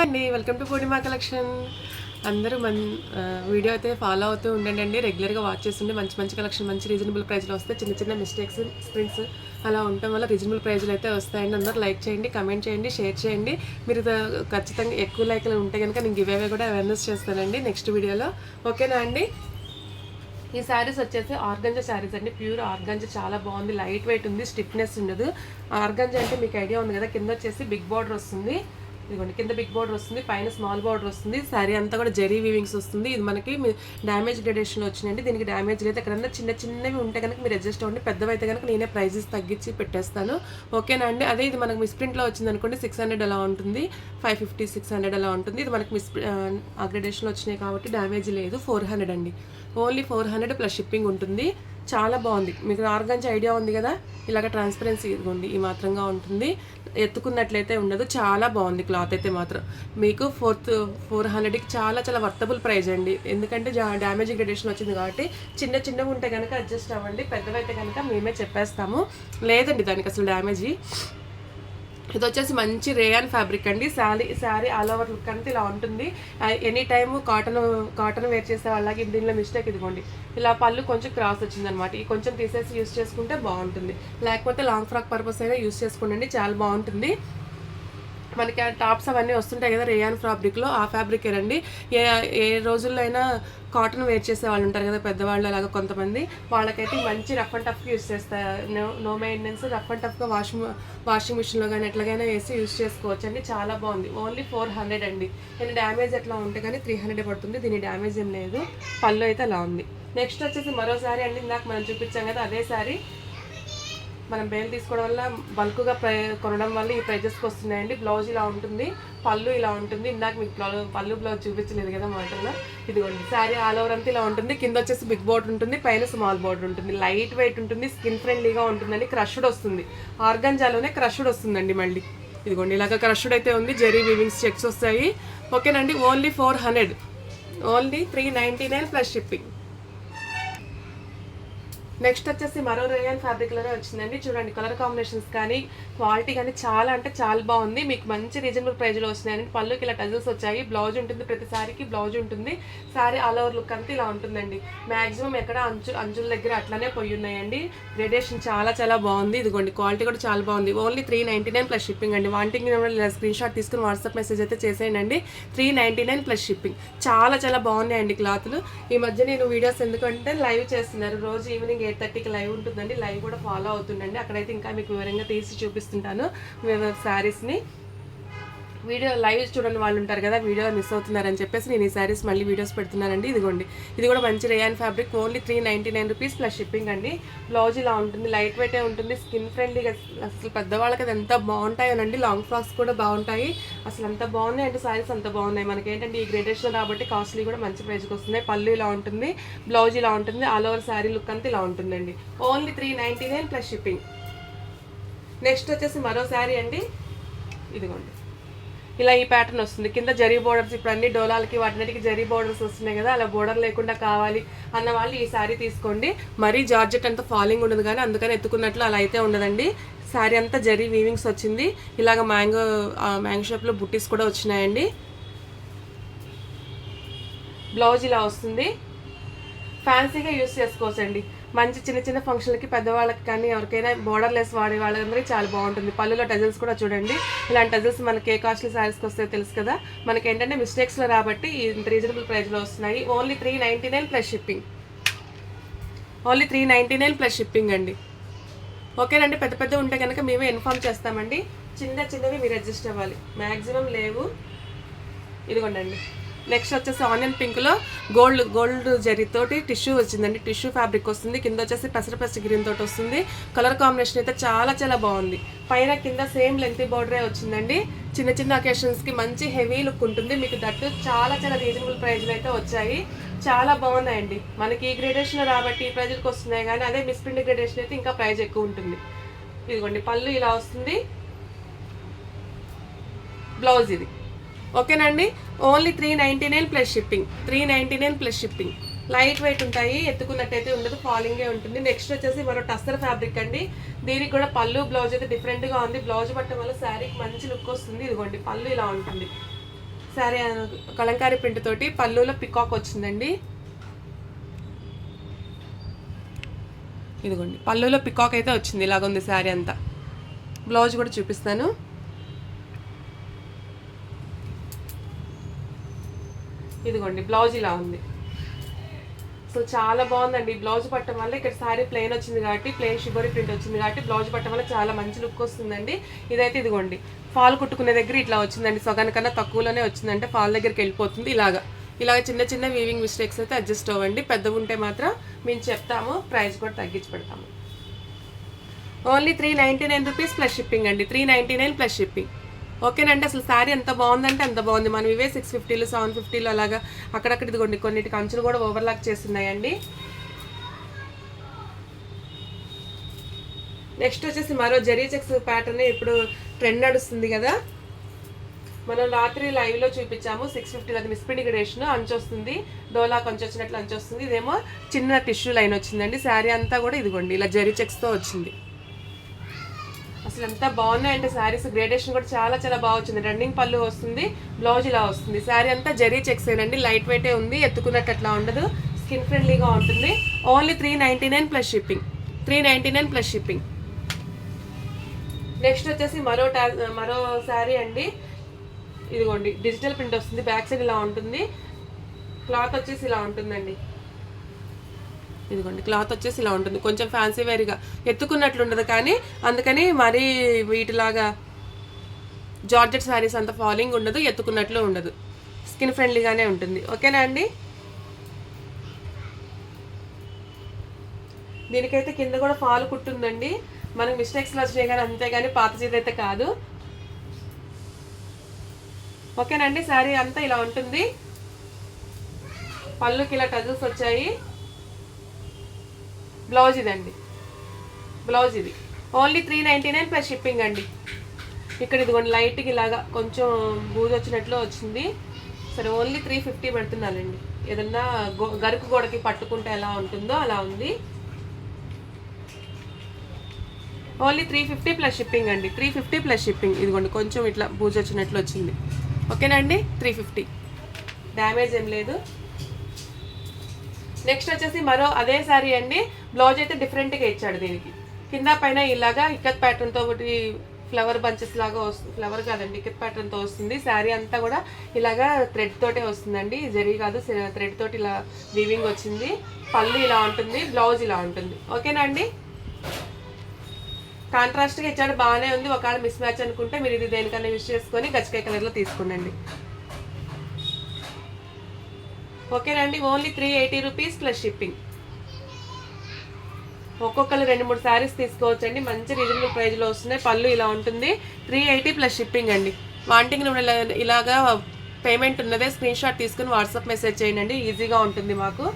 అండి welcome to Purnima collection. అందరూ video అయితే ఫాలో అవుతూ ఉండండి. రెగ్యులర్గా వాచ్ చేస్తుండే మంచి మంచి కలెక్షన్ మంచి రీజనబుల్ ప్రైస్లో వస్తాయి. చిన్న చిన్న మిస్టేక్స్ స్ప్రింగ్స్ అలా ఉండటం వల్ల రీజనబుల్ ప్రైస్లో అయితే వస్తాయండి. అందరూ లైక్ చేయండి, కమెంట్ చేయండి, షేర్ చేయండి. మీరు ఖచ్చితంగా ఎక్కువ లైక్లు ఉంటే కనుక నేను గివ్ అవే కూడా అవేర్నెస్ చేస్తానండి నెక్స్ట్ వీడియోలో. ఓకేనా అండి? ఈ శారీస్ వచ్చేసి ఆర్గంజా శారీస్ అండి. ప్యూర్ ఆర్గంజా చాలా బాగుంది, లైట్ వెయిట్ ఉంది, స్టిఫ్నెస్ ఉండదు. ఆర్గంజా అంటే మీకు ఐడియా ఉంది కదా, కింద వచ్చేసి బిగ్ బార్డర్ వస్తుంది. ఇదిగోండి కింద బిగ్ బార్డర్ వస్తుంది, పైన స్మాల్ బార్డర్ వస్తుంది. శారీ అంతా కూడా జరీ వీవింగ్స్ వస్తుంది. ఇది మనకి డ్యామేజ్ గ్రేడేషన్లో వచ్చినాయండి. దీనికి డ్యామేజ్ లేదు. ఎక్కడన్నా చిన్న చిన్నవి ఉంటే కనుక మీరు అడ్జస్ట్ అవ్వండి. పెద్దవైతే కనుక నేనే ప్రైజెస్ తగ్గించి పెట్టేస్తాను. ఓకేనా అండి? అదే ఇది మనకు మిస్ప్రింట్లో వచ్చింది అనుకోండి 600 అలా ఉంటుంది, 550 600 అలా ఉంటుంది. ఇది మనకి గ్రేడేషన్లో వచ్చినాయి కాబట్టి డ్యామేజ్ లేదు. 400 అండి, ఓన్లీ 400 ప్లస్ షిప్పింగ్ ఉంటుంది. చాలా బాగుంది. మీకు ఆర్గంజా ఐడియా ఉంది కదా, ఇలాగ ట్రాన్స్పరెన్సీ ఇదిగోండి ఈ మాత్రంగా ఉంటుంది. ఎత్తుకున్నట్లయితే ఉండదు. చాలా బాగుంది క్లాత్ అయితే మాత్రం. మీకు 400కి చాలా చాలా వర్తబుల్ ప్రైస్ అండి. ఎందుకంటే డ్యామేజ్ గ్రేడేషన్ వచ్చింది కాబట్టి చిన్న చిన్నవి ఉంటే కనుక అడ్జస్ట్ అవ్వండి. పెద్దవైతే కనుక మేమే చెప్పేస్తాము. లేదండి దానికి అసలు డ్యామేజ్. ఇది వచ్చేసి మంచి రేయాన్ ఫ్యాబ్రిక్ అండి. శారీ ఆల్ ఓవర్ లుక్ అంతా ఇలా ఉంటుంది. ఎనీ టైమ్ కాటన్ వేర్ చేసే వాళ్ళకి దీనిలో మిస్టేక్ ఇదిగోండి, ఇలా పళ్ళు కొంచెం క్రాస్ వచ్చిందనమాట. ఈ కొంచెం తీసేసి యూస్ చేసుకుంటే బాగుంటుంది. లేకపోతే లాంగ్ ఫ్రాక్ పర్పస్ అయినా యూస్ చేసుకోండి, చాలా బాగుంటుంది. మనకి ఆ టాప్స్ అవన్నీ వస్తుంటాయి కదా రేయాన్ ఫ్యాబ్రిక్లో, ఆ ఫ్యాబ్రిక్ రండి. ఏ రోజుల్లో అయినా కాటన్ వేర్ చేసే వాళ్ళు ఉంటారు కదా పెద్దవాళ్ళు, అలాగా కొంతమంది వాళ్ళకైతే మంచి రఫ్ అండ్ టఫ్గా యూస్ చేస్తారు. నో మెయింటెనెన్స్, రఫ్ అండ్ టఫ్గా వాషింగ్ మిషన్లో కానీ ఎట్లాగైనా వేసి యూస్ చేసుకోవచ్చు అండి. చాలా బాగుంది. ఓన్లీ 400 అండి. నేను డ్యామేజ్ ఎట్లా ఉంటే కానీ 300 పడుతుంది. దీని డ్యామేజ్ ఏం లేదు. పళ్ళు అయితే అలా ఉంది. నెక్స్ట్ వచ్చేసి మరో శారీ అండి. ఇందాక మనం చూపించాం కదా అదే శారీ. మనం బేల్ తీసుకోవడం వల్ల బల్క్గా కొనడం వల్ల ఈ ప్రైజెస్కి వస్తున్నాయండి. బ్లౌజ్ ఇలా ఉంటుంది, పళ్ళు ఇలా ఉంటుంది. ఇందాక మీకు పళ్ళు బ్లౌజ్ చూపించలేదు కదా మాటల్లో. ఇదిగోండి శారీ ఆల్ ఓవర్ అంతా ఇలా ఉంటుంది. కింద వచ్చేసి బిగ్ బోర్డర్ ఉంటుంది, పైన స్మాల్ బోర్డర్ ఉంటుంది. లైట్ వెయిట్ ఉంటుంది, స్కిన్ ఫ్రెండ్లీగా ఉంటుందండి. క్రష్డ్ వస్తుంది, ఆర్గంజాలోనే క్రష్డ్ వస్తుందండి. మళ్ళీ ఇదిగోండి ఇలాగ క్రష్డ్ అయితే ఉంది. జెరీ వీవింగ్స్ చెక్స్ వస్తాయి. ఓకేనండి? Only 400, only 399 plus shipping. Next వచ్చేసి మరో రేయాన్ ఫ్యాబ్రిక్లోనే వచ్చిందండి. చూడండి కలర్ కాంబినేషన్స్ కానీ క్వాలిటీ కానీ చాలా అంటే చాలా బాగుంది. మీకు మంచి రీజనబుల్ ప్రైజ్లో వస్తున్నాయండి. పళ్ళుకి ఇలా టజల్స్ వచ్చాయి, బ్లౌజ్ ఉంటుంది, ప్రతి శారీకి బ్లౌజ్ ఉంటుంది. శారీ ఆల్ ఓవర్ లుక్ అంతా ఇలా ఉంటుందండి. మ్యాక్సిమం ఎక్కడ అంచుల దగ్గర అట్లానే పోయి ఉన్నాయండి. గ్రేడేషన్ చాలా చాలా బాగుంది. ఇదిగోండి క్వాలిటీ కూడా చాలా బాగుంది. ఓన్లీ 399 ప్లస్ షిప్పింగ్ అండి. వాంటింగ్ స్క్రీన్ షాట్ తీసుకుని వాట్సాప్ మెసేజ్ అయితే చేసేయండి. 399 ప్లస్ షిప్పింగ్. చాలా చాలా బాగున్నాయండి క్లాత్లు. ఈ మధ్య నేను వీడియోస్ ఎందుకంటే లైవ్ చేస్తున్నారు, రోజు ఈవినింగ్ 8:30కి లైవ్ ఉంటుందండి. లైవ్ కూడా ఫాలో అవుతుండండి. అక్కడైతే ఇంకా మీకు వివరంగా తీసి చూపిస్తుంటాను శారీస్ని. వీడియో లైవ్ చూడండి వాళ్ళు ఉంటారు కదా, వీడియో మిస్ అవుతున్నారని చెప్పేసి నేను ఈ శారీస్ మళ్ళీ వీడియోస్ పెడుతున్నానండి. ఇదిగోండి ఇది కూడా మంచి rayon fabric. Only 399 rupees plus shipping అండి. బ్లౌజ్ ఇలా ఉంటుంది, లైట్ వెయిటే ఉంటుంది, స్కిన్ ఫ్రెండ్లీగా. అసలు పెద్దవాళ్ళకి అది ఎంత బాగుంటాయోనండి. లాంగ్ ఫ్రాక్స్ కూడా బాగుంటాయి. అసలు ఎంత బాగున్నాయి అంటే శారీస్ అంత బాగున్నాయి. మనకి ఏంటంటే ఈ గ్రేడేషన్ కాబట్టి కాస్ట్లీ కూడా మంచి ప్రైస్కి వస్తున్నాయి. పళ్ళు ఇలా ఉంటుంది, బ్లౌజ్ ఇలా ఉంటుంది, ఆల్ ఓవర్ శారీ లుక్ అంతా ఇలా ఉంటుందండి. Only 399 plus shipping. నెక్స్ట్ వచ్చేసి మరో శారీ అండి. ఇదిగోండి ఇలా ఈ ప్యాటర్న్ వస్తుంది. కింద జరీ బోర్డర్స్, ఇప్పుడు అన్ని డోలాలకి వాటికి జరీ బోర్డర్స్ వస్తున్నాయి కదా, అలా బోర్డర్ లేకుండా కావాలి అన్న వాళ్ళు ఈ శారీ తీసుకోండి. మరీ జార్జెట్ అంతా ఫాలింగ్ ఉండదు కానీ అందుకని ఎత్తుకున్నట్లు అలా అయితే ఉండదండి. శారీ అంతా జరీ వీవింగ్స్ వచ్చింది. ఇలాగ మ్యాంగో షేప్లో బుట్టీస్ కూడా వచ్చినాయండి. బ్లౌజ్ ఇలా వస్తుంది. ఫ్యాన్సీగా యూస్ చేసుకోవచ్చండి. మంచి చిన్న చిన్న ఫంక్షన్లకి పెద్దవాళ్ళకి కానీ ఎవరికైనా బోర్డర్లెస్ వాడే వాళ్ళందరికీ చాలా బాగుంటుంది. పళ్ళులో టజల్స్ కూడా చూడండి. ఇలాంటి టజల్స్ మనకి ఏ కాస్ట్లీ శారీస్కి వస్తే తెలుసు కదా. మనకి ఏంటంటే మిస్టేక్స్లో రాబట్టి ఇంత రీజనబుల్ ప్రైస్లో వస్తున్నాయి. Only 399 plus shipping. Only 399 plus shipping అండి. ఓకేనండి? పెద్ద పెద్ద ఉంటే కనుక మేమే ఇన్ఫామ్ చేస్తామండి. చిన్నవి మీరు అడ్జస్ట్ అవ్వాలి. మ్యాక్సిమం లేవు. ఇదిగోండి. నెక్స్ట్ వచ్చేసి ఆనియన్ పింక్లో గోల్డ్ జరీతోటి టిష్యూ వచ్చిందండి. టిష్యూ ఫ్యాబ్రిక్ వస్తుంది. కింద వచ్చేసి పెసర గ్రీన్ తోటి వస్తుంది. కలర్ కాంబినేషన్ అయితే చాలా చాలా బాగుంది. పైన కింద సేమ్ లెంతీ బార్డరే వచ్చిందండి. చిన్న చిన్న అకేషన్స్కి మంచి హెవీ లుక్ ఉంటుంది. మీకు దట్టు చాలా చాలా రీజనబుల్ ప్రైజ్లో అయితే వచ్చాయి. చాలా బాగున్నాయండి. మనకి ఈ గ్రేడేషన్ రాబట్టి ఈ ప్రైజ్కి వస్తున్నాయి కానీ అదే మిస్ప్రింట్ గ్రేడేషన్ అయితే ఇంకా ప్రైజ్ ఎక్కువ ఉంటుంది. ఇదిగోండి పళ్ళు ఇలా వస్తుంది, బ్లౌజ్ ఇది. ఓకేనండి? Only 399 plus shipping. 399 plus shipping. Light weight ఉంటాయి, ఎత్తుకున్నట్టయితే ఉండదు, ఫాలింగే ఉంటుంది. నెక్స్ట్ వచ్చేసి మరో టస్సర్ ఫ్యాబ్రిక్ అండి. దీనికి కూడా పళ్ళు బ్లౌజ్ అయితే డిఫరెంట్గా ఉంది. బ్లౌజ్ పట్టడం వల్ల శారీకి మంచి లుక్ వస్తుంది. ఇదిగోండి పళ్ళు ఇలా ఉంటుంది. శారీ కలంకారీ ప్రింట్ తోటి పళ్ళులో పికాక్ వచ్చిందండి. ఇదిగోండి పళ్ళులో పికాక్ అయితే వచ్చింది, ఇలాగ ఉంది శారీ అంతా. బ్లౌజ్ కూడా చూపిస్తాను. ఇదిగోండి బ్లౌజ్ ఇలా ఉంది. అసలు చాలా బాగుందండి. బ్లౌజ్ పట్టడం వల్ల ఇక్కడ శారీ ప్లెయిన్ వచ్చింది కాబట్టి, ప్లెయిన్ షిబోరి ప్రింట్ వచ్చింది కాబట్టి బ్లౌజ్ పట్టడం వల్ల చాలా మంచి లుక్ వస్తుందండి. ఇదైతే ఇదిగోండి ఫాల్ కుట్టుకునే దగ్గర ఇట్లా వచ్చిందండి, సగానికన్నా తక్కువలోనే వచ్చిందంటే ఫాల్ దగ్గరికి వెళ్ళిపోతుంది. ఇలాగ చిన్న చిన్న వీవింగ్ మిస్టేక్స్ అయితే అడ్జస్ట్ అవ్వండి. పెద్దగా ఉంటే మాత్రం మేము చెప్తాము, ప్రైస్ కూడా తగ్గించి పెడతాము. ఓన్లీ 399 రూపీస్ ప్లస్ షిప్పింగ్ అండి. 399 ప్లస్ షిప్పింగ్. ఓకేనండి. అసలు శారీ ఎంత బాగుందంటే అంత బాగుంది. మనం ఇవే 650 750 అలాగా అక్కడక్కడ ఇదిగోండి కొన్నిటికి అంచులు కూడా ఓవర్లాక్ చేస్తున్నాయండి. నెక్స్ట్ వచ్చేసి మరో జరీ చెక్స్ ప్యాటర్న్ ఇప్పుడు ట్రెండ్ నడుస్తుంది కదా, మనం రాత్రి లైవ్లో చూపించాము. 650 అది మిస్ప్రింట్ గ్రేషన్ అంచు వస్తుంది, డోలా కొంచెం వచ్చినట్లు అంచు వస్తుంది. ఇదేమో చిన్న టిష్యూ లైన్ వచ్చిందండి. శారీ అంతా కూడా ఇదిగోండి ఇలా జరీ చెక్స్తో వచ్చింది. అసలు ఎంత బాగున్నాయంటే శారీస్, గ్రేడేషన్ కూడా చాలా చాలా బాగా వచ్చింది. రన్నింగ్ పళ్ళు వస్తుంది, బ్లౌజ్ ఇలా వస్తుంది. శారీ అంతా జరీ చెక్స్ ఏనండి, లైట్ వెయిటే ఉంది, ఎత్తుకున్నట్టు అట్లా ఉండదు, స్కిన్ ఫ్రెండ్లీగా ఉంటుంది. Only 399 plus shipping. 399 plus shipping. Next వచ్చేసి మరో శారీ అండి. ఇదిగోండి డిజిటల్ ప్రింట్ వస్తుంది, బ్యాక్ సైడ్ ఇలా ఉంటుంది, క్లాత్ వచ్చేసి ఇలా ఉంటుందండి. ఇదిగోండి క్లాత్ వచ్చేసి ఇలా ఉంటుంది, కొంచెం ఫ్యాన్సీ వేర్గా ఎత్తుకున్నట్లు ఉండదు, కానీ అందుకని మరీ వీటిలాగా జార్జెట్ శారీస్ అంత ఫాలింగ్ ఉండదు, ఎత్తుకున్నట్లు ఉండదు, స్కిన్ ఫ్రెండ్లీగానే ఉంటుంది. ఓకేనా అండి. దీనికైతే కింద కూడా ఫాల్ కుట్టుందండి, మనకు మిస్టేక్స్లో వచ్చినాయి కానీ అంతేగాని పాత చీర అయితే కాదు. ఓకేనండి. శారీ అంతా ఇలా ఉంటుంది, పళ్ళుకి ఇలా టజల్స్ వచ్చాయి, బ్లౌజ్ ఇదండి, బ్లౌజ్ ఇది. ఓన్లీ 399 ప్లస్ షిప్పింగ్ అండి. ఇక్కడ ఇదిగోండి లైట్కి ఇలాగా కొంచెం బూజు వచ్చినట్లు వచ్చింది. సరే ఓన్లీ 350 పెడుతున్నానండి. ఏదన్నా గరుకు గోడకి పట్టుకుంటే ఎలా ఉంటుందో అలా ఉంది. ఓన్లీ 350 ప్లస్ షిప్పింగ్ అండి. 350 ప్లస్ షిప్పింగ్. ఇదిగోండి కొంచెం ఇట్లా బూజు వచ్చినట్లు వచ్చింది. ఓకేనా అండి. 350, డ్యామేజ్ ఏం లేదు. నెక్స్ట్ వచ్చేసి మరో అదే శారీ అండి. బ్లౌజ్ అయితే డిఫరెంట్గా ఇచ్చాడు దీనికి, కింద పైన ఇలాగా ఇక్కత్ ప్యాటర్న్తో ఒకటి ఫ్లవర్ బంచెస్ లాగా వస్తుంది, ఫ్లవర్ కాదండి ఇక్కత్ ప్యాటర్న్తో వస్తుంది. శారీ అంతా కూడా ఇలాగా థ్రెడ్ తోటే వస్తుందండి, జరీ కాదు, థ్రెడ్ తోటి ఇలా వీవింగ్ వచ్చింది. పళ్ళు ఇలా ఉంటుంది, బ్లౌజ్ ఇలా ఉంటుంది. ఓకేనా అండి. కాంట్రాస్ట్గా ఇచ్చాడు, బాగానే ఉంది. ఒకవేళ మిస్ మ్యాచ్ అనుకుంటే మీరు ఇది దేనికన్నా యూజ్ చేసుకొని గచ్చకాయ కలర్లో తీసుకోండి. ఓకేనండి. Only 380 rupees plus shipping. ఒక్కొక్కరు 2-3 శారీస్ తీసుకోవచ్చండి, మంచి రీజనబుల్ ప్రైస్లో వస్తున్నాయి. పళ్ళు ఇలా ఉంటుంది, 380 ప్లస్ షిప్పింగ్ అండి. వాంటింగ్ ఇలాగా పేమెంట్ ఉన్నదే స్క్రీన్ షాట్ తీసుకుని వాట్సాప్ మెసేజ్ చేయండి, ఈజీగా ఉంటుంది మాకు.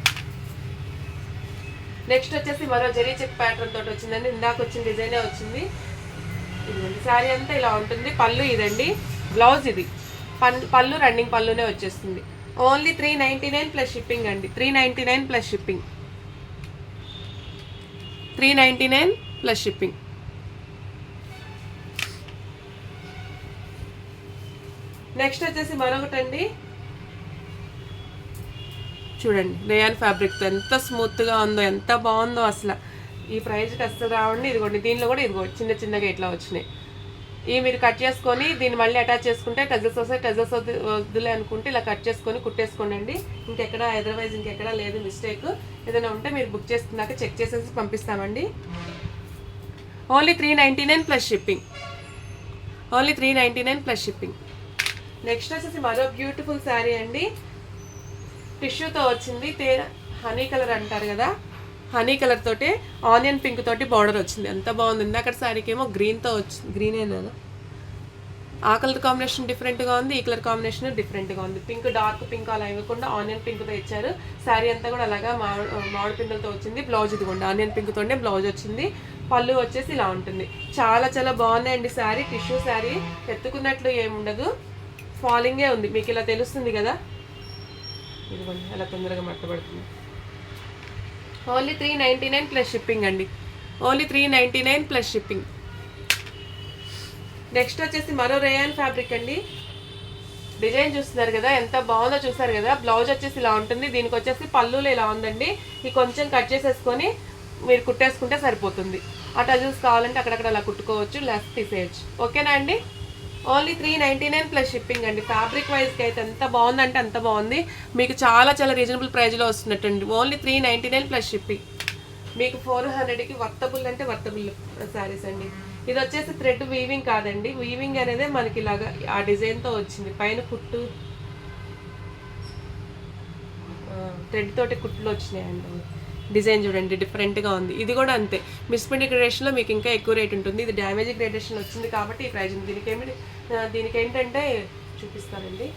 నెక్స్ట్ వచ్చేసి మరో జరీ చెక్ ప్యాటర్న్ తోటి వచ్చిందండి, ఇందాక వచ్చిన డిజైనే వచ్చింది. ఇదిగోండి శారీ అంతా ఇలా ఉంటుంది, పళ్ళు ఇదండి, బ్లౌజ్ ఇది. పళ్ళు రన్నింగ్ పళ్ళునే వచ్చేస్తుంది. ఓన్లీ 399 ప్లస్ షిప్పింగ్ అండి. 399 plus shipping. 399 plus shipping. Next వచ్చేసి మరొకటండి, చూడండి రేయాన్ ఫ్యాబ్రిక్తో ఎంత స్మూత్గా ఉందో, ఎంత బాగుందో అసలు. ఈ ప్రైస్కి అసలు రావండి. ఇదిగోండి దీనిలో కూడా ఇదిగోండి చిన్న చిన్నగా ఇట్లా వచ్చినాయి. ఇవి మీరు కట్ చేసుకొని దీన్ని మళ్ళీ అటాచ్ చేసుకుంటే టజల్స్ వస్తాయి, టజల్స్ వద్దులే అనుకుంటే ఇలా కట్ చేసుకొని కుట్టేసుకోండి. ఇంకెక్కడ అదర్వైజ్ ఇంకెక్కడా లేదు మిస్టేక్. ఏదైనా ఉంటే మీరు బుక్ చేసుకున్నాక చెక్ చేసేసి పంపిస్తామండి. Only 399 plus shipping. Only 399 plus shipping. Next వచ్చేసి మరో బ్యూటిఫుల్ శారీ అండి, టిష్యూతో వచ్చింది, హనీ కలర్ అంటారు కదా, హనీ కలర్ తోటి ఆనియన్ పింక్ తోటి బార్డర్ వచ్చింది, ఎంత బాగుంది. ఇందాక శారీకి ఏమో గ్రీన్తో వచ్చింది, గ్రీనేనా, ఆ కలర్ కాంబినేషన్ డిఫరెంట్గా ఉంది, ఈ కలర్ కాంబినేషన్ డిఫరెంట్గా ఉంది. పింక్ డార్క్ పింక్ అలా ఇవ్వకుండా ఆనియన్ పింక్తో ఇచ్చారు. శారీ అంతా కూడా అలాగా మామిడి పిందలతో వచ్చింది. బ్లౌజ్ ఇదిగోండి ఆనియన్ పింక్తోనే బ్లౌజ్ వచ్చింది. పళ్ళు వచ్చేసి ఇలా ఉంటుంది. చాలా చాలా బాగున్నాయండి శారీ. టిష్యూ శారీ, ఎత్తుకున్నట్లు ఏముండదు, ఫాలింగే ఉంది, మీకు ఇలా తెలుస్తుంది కదా, ఇదిగోండి అలా తొందరగా మట్టబడుతుంది. ఓన్లీ 399 ప్లస్ షిప్పింగ్ అండి. Only 399 plus shipping. నెక్స్ట్ వచ్చేసి మరో రేయాన్ ఫ్యాబ్రిక్ అండి. డిజైన్ చూస్తున్నారు కదా, ఎంత బాగుందో చూస్తారు కదా. బ్లౌజ్ వచ్చేసి ఇలా ఉంటుంది, దీనికి వచ్చేసి పళ్ళులో ఇలా ఉందండి. ఇది కొంచెం కట్ చేసేసుకొని మీరు కుట్టేసుకుంటే సరిపోతుంది. ఆ టజల్స్ కావాలంటే అక్కడక్కడ అలా కుట్టుకోవచ్చు, లెస్ తీసేయచ్చు. ఓకేనా అండి? ఓన్లీ 399 ప్లస్ షిప్పింగ్ అండి. ఫ్యాబ్రిక్ వైజ్కి అయితే ఎంత బాగుందంటే అంత బాగుంది. మీకు చాలా చాలా రీజనబుల్ ప్రైస్లో వస్తున్నట్టండి. Only 399 plus shipping. మీకు 400కి వర్తబుల్ అంటే వర్తబుల్ శారీస్ అండి. ఇది వచ్చేసి థ్రెడ్ వీవింగ్ కాదండి, వీవింగ్ అనేది మనకి ఇలాగా ఆ డిజైన్తో వచ్చింది. పైన కుట్టు థ్రెడ్ తోటి కుట్లు వచ్చినాయండి. డిజైన్ చూడండి డిఫరెంట్గా ఉంది. ఇది కూడా అంతే, మిస్ప్రింట్ గ్రేడేషన్లో మీకు ఇంకా ఎక్కువ రేట్ ఉంటుంది. ఇది డ్యామేజ్ గ్రేడేషన్ వచ్చింది కాబట్టి ఈ ప్రైజ్ ఉంది. దీనికి ఏంటంటే చూపిస్తానండి,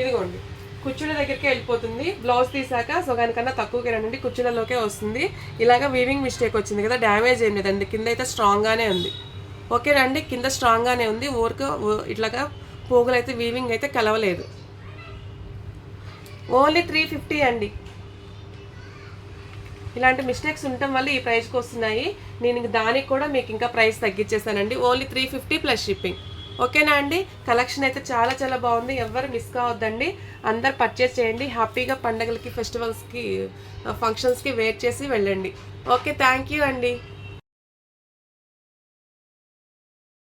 ఇదిగోండి కుచ్చుల దగ్గరికి వెళ్ళిపోతుంది. బ్లౌజ్ తీసాక సగానికన్నా తక్కువకి రండి, కుచ్చులలోకే వస్తుంది. ఇలాగ వీవింగ్ మిస్టేక్ వచ్చింది కదా, డ్యామేజ్ ఏం లేదండి. కింద అయితే స్ట్రాంగ్గానే ఉంది. ఓకేనా అండి? కింద స్ట్రాంగ్గానే ఉంది. ఇట్లాగా పోగులు అయితే వీవింగ్ అయితే కలవలేదు. ఓన్లీ 350 అండి. ఇలాంటి మిస్టేక్స్ ఉండటం వల్ల ఈ ప్రైస్కి వస్తున్నాయి. నేను దానికి కూడా మీకు ఇంకా ప్రైస్ తగ్గించేసానండి. Only 350 plus shipping. ఓకేనా అండి? కలెక్షన్ అయితే చాలా చాలా బాగుంది. ఎవరు మిస్ కావద్దండి, అందరు పర్చేస్ చేయండి. హ్యాపీగా పండగలకి, ఫెస్టివల్స్కి, ఫంక్షన్స్కి వెయిట్ చేసి వెళ్ళండి. ఓకే, థ్యాంక్ యూ అండి.